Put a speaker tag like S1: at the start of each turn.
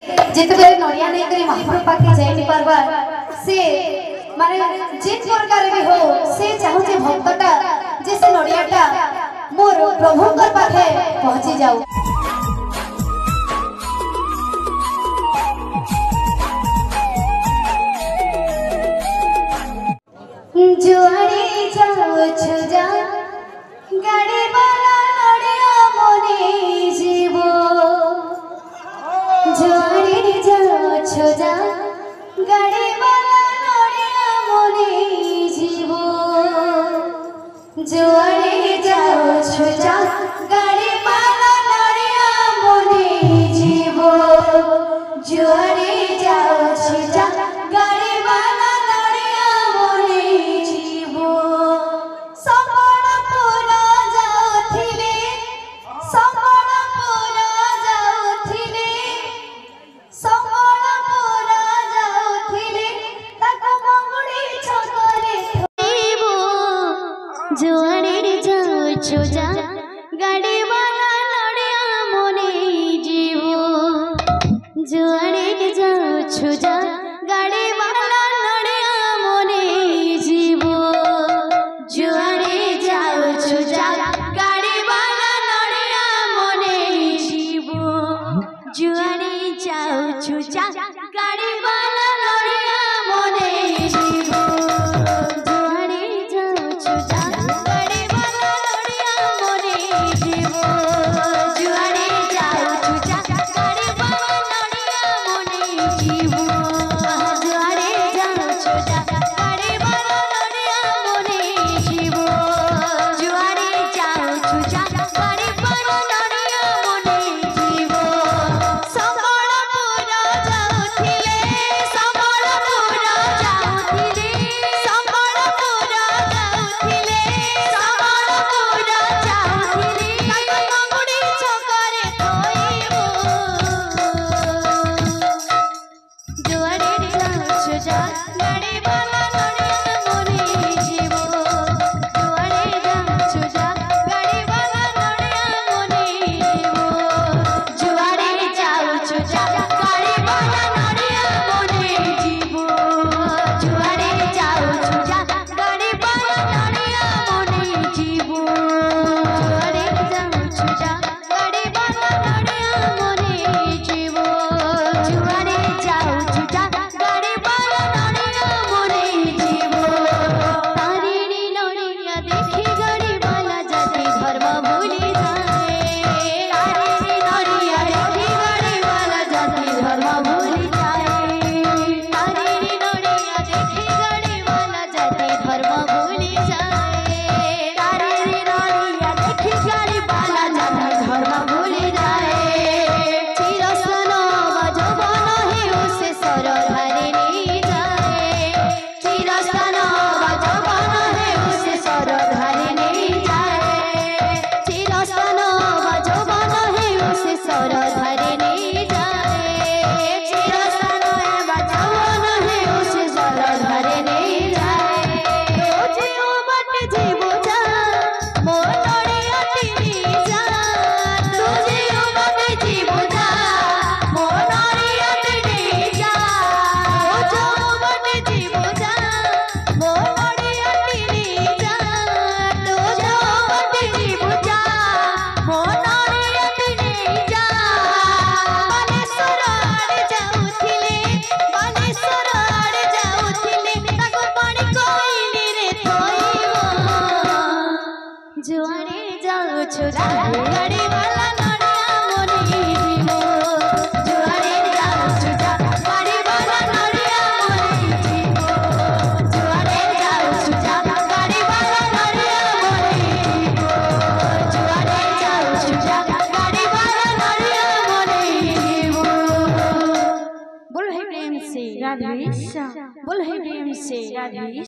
S1: जितबे नड़िया नहीं करी महाप्रभु पाके जाई परबा से माने जित प्रकार भी हो से चाहू जे भक्तटा जे से नड़ियाटा मोर प्रभु कर पाखे पहुंची जाऊ। जुआरी जाऊ छुजा गाड़ी वाला नड़िया मोने जीवो जुआरी जाऊ छुजा गाड़ी वाला नड़िया मोने जीवो जुआरी जाऊ छुजा गाड़ी वाला नड़िया मोने जीवो जुआरी जाऊ छुजा गाड़ी वाला जुआरे जाऊ छुजा गाड़ी वाला नड़िया मोने जीवो जुआरे जाऊ छुजा गाड़ी वाला नड़िया मोने जीवो जुआरे जाऊ छुजा गाड़ी वाला नड़िया मोने जीवो जुआरे जाऊ छुजा गाड़ी वाला नड़िया मोने जीवो जुआरे जाऊ छुजा
S2: बोल है प्रेम से राधेश।